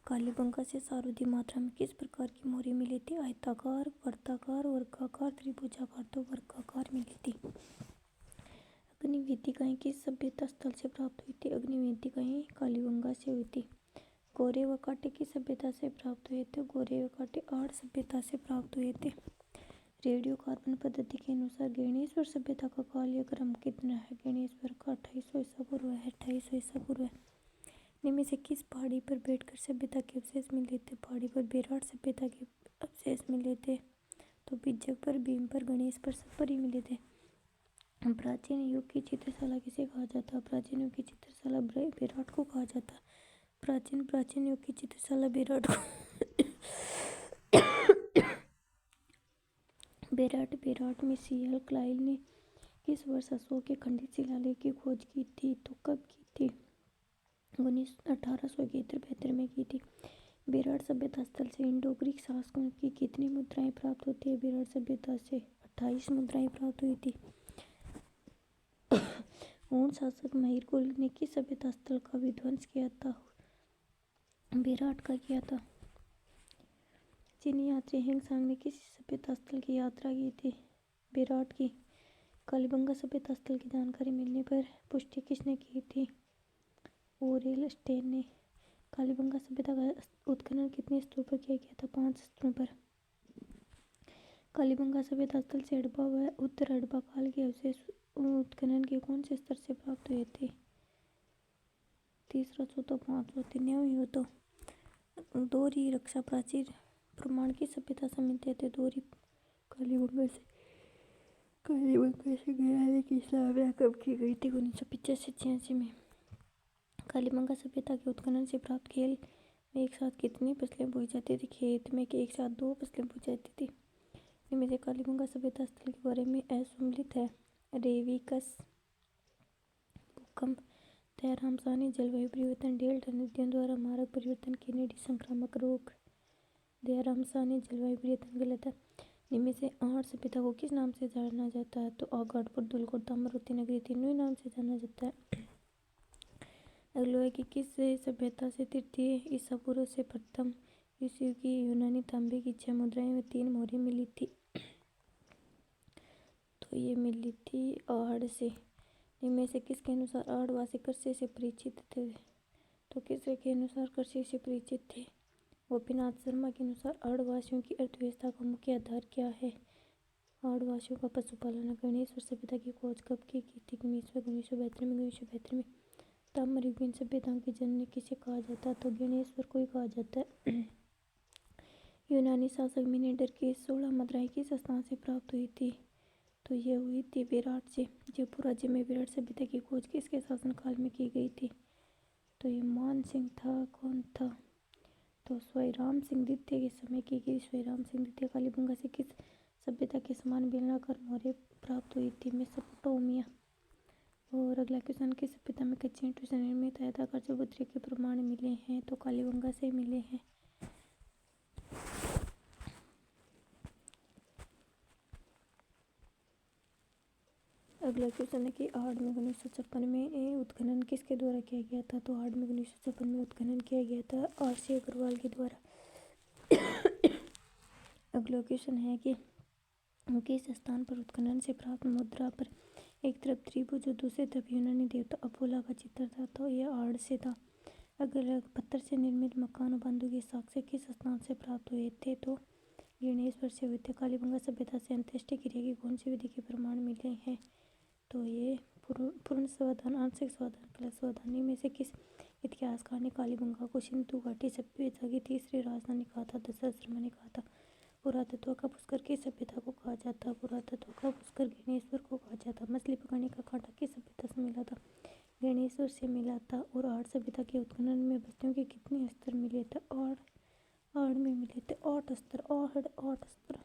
कालीबंगा से सर्वाधिक मात्रा में किस प्रकार की मोहरें मिली थी? आयताकार, वर्गाकार, वर्गाकार, त्रिभुजाकार तो वर्गाकार मिली थी। अग्निवेदिकाएं किस सभ्यता स्थल से प्राप्त हुई थी? अग्निवेदिकाएं कालीबंगा से हुई थी। गोरे व कांटे किस सभ्यता से प्राप्त हुए थे? गोरे व कांटे आर्य सभ्यता से प्राप्त हुए थे। रेडियो कार्बन पद्धति के अनुसार गणेश्वर सभ्यता का कालीय क्रम कितना है? गणेश्वर का 2800 ईसा पूर्व है। 2800 ईसा पूर्व है। इनमें से किस पहाड़ी पर बैठकर सभ्यता के अवशेष मिले थे? पहाड़ी पर बेराट सभ्यता के अवशेष मिले थे। तो बिज्जक पर, भीम पर, गणेश पर, सब पर ही मिले थे। प्राचीन युग की चित्रशाला किसे कहा जाता? प्राचीन युग की चित्रशाला बेराट को कहा जाता। प्राचीन युग की चित्रशाला बेराट को बेराट में सीएल क्लाइल ने किस वर्ष अशोक के खंडित शिलालेख की खोज की थी? तो कब की थी? 1871-72 में की थी। बेराट सभ्यता स्थल से इंडो ग्रीक शासकों की कितनी मुद्राएं प्राप्त होती है? बेराट सभ्यता से 28 मुद्राएं प्राप्त हुई थी। हुन शासक महिरकुल ने किस सभ्यता स्थल का विध्वंस किया था? बेराट का किया था। चीनी यात्री हेंगसांग ने किस सभ्यता स्थल की यात्रा की थी? बेराट की। कालीबंगा सभ्यता स्थल की जानकारी मिलने पर पुष्टि किसने की थी? ओरेल स्टेन ने। कालीबंगा सभ्यता का उत्खनन कितने स्तरों पर किया गया था? 5 स्तरों पर। कालीबंगा सभ्यता स्थल से हड़प्पा व उत्तर हड़प्पा काल के अवशेष उत्खनन के कौन से स्तर से प्राप्त हुए थे? तीसरा, चौथा, पांचवा, तीनवें हो तो दोहरी रक्षा प्राचीर प्रमाण की सभ्यता से मिलते थे। दोहरी कालीबंगा से गया की स्थापना कब की गई थी? 1985-86 में। कालीबंगा सभ्यता के उत्खनन से प्राप्त खेल में एक साथ कितनी फसलें बोई जाती थी? खेत में एक साथ 2 फसलें बोई जाती थी। इनमें से कालीबंगा सभ्यता स्थल के बारे में असम्मिलित है। रेविकस, भूकंप, दयाराम साहनी, जलवायु परिवर्तन, डेल्टा नदियों द्वारा मार्ग परिवर्तन, केनेडी संक्रामक रोग। दयाराम साहनी, जलवायु परिवर्तन गलत है। इनमें से आर्य सभ्यता को किस नाम से जाना जाता है? तो आगरपुर, दुलकोट, ताम्रवती नगरी तीनों ही नाम से जाना जाता है। अगला है कि किस सभ्यता से तृतीय ईसा पूर्व से प्रथम ईसा युग की यूनानी तांबे की 6 मुद्राएं व 3 मोहरें मिली थी? तो ये मिली थी आड़ से। इनमें से किसके अनुसार आड़वासी कृषि से परिचित थे? तो किसके के अनुसार कृषि से परिचित थे? गोपीनाथ शर्मा के अनुसार आड़वासियों की अर्थव्यवस्था का मुख्य आधार क्या है? आड़वासियों का पशुपालन। गणेश्वर सभ्यता की खोज कब की थी? 1972 में। ताम्रयुगीन सभ्यताओं की जननी किसे कहा जाता है? तो गणेश्वर को ही कहा जाता है। यूनानी शासक मिनेंडर की 16 मुद्राएं किस स्थान से प्राप्त हुई थी? तो ये हुई थी बेराट से। जयपुर राज्य में बेराट सभ्यता की खोज किसके शासनकाल में की गई थी? तो ये मान सिंह था। कौन था? तो स्वयंराम सिंह द्वितीय के समय की गई। स्वयंराम सिंह द्वितीय। कालीबंगा से किस सभ्यता के समान बेलनाकार मोहरें प्राप्त हुई थी? मेसोपोटामिया। और अगला क्वेश्चन, किस सभ्यता में कच्ची ईंटों से निर्मित आयताकार चबूतरे के प्रमाण मिले हैं? तो कालीबंगा से मिले हैं। अगला क्वेश्चन है कि आड़ में 1956 में उत्खनन किसके द्वारा किया गया था? तो आड़ में 1956 में उत्खनन किया गया था आर.सी. अग्रवाल के द्वारा। अगला क्वेश्चन है कि किस स्थान पर उत्खनन से प्राप्त मुद्रा पर एक तरफ त्रिभुज और दूसरी तरफ यूनानी देवता अपोलो का चित्र था? तो यह आड़ से था। अगर पत्थर से निर्मित मकान और बंदूक के साक्ष्य किस स्थान से प्राप्त हुए थे? तो गणेश्वर से हुए थे। कालीबंगा सभ्यता से अंत्येष्टि क्रिया की कौन सी विधि के प्रमाण मिले हैं? तो ये पूर्ण समाधान, आंशिक समाधान, प्लस समाधान। में से किस इतिहासकार ने कालीबंगा को सिंधु घाटी सभ्यता की तीसरी राजधानी कहा था? दशरथ शर्मा ने कहा था। पुरातत्व का पुष्कर किस सभ्यता को कहा जाता? पुरातत्व का पुष्कर गणेश्वर को कहा जाता। मछली पकड़ने का कांटा किस सभ्यता से मिला था? गणेश्वर से मिला था। और आड़ सभ्यता के उत्खनन में बस्तियों के कितने स्तर मिले थे? आड़ में मिले थे 8 स्तर। 8 स्तर।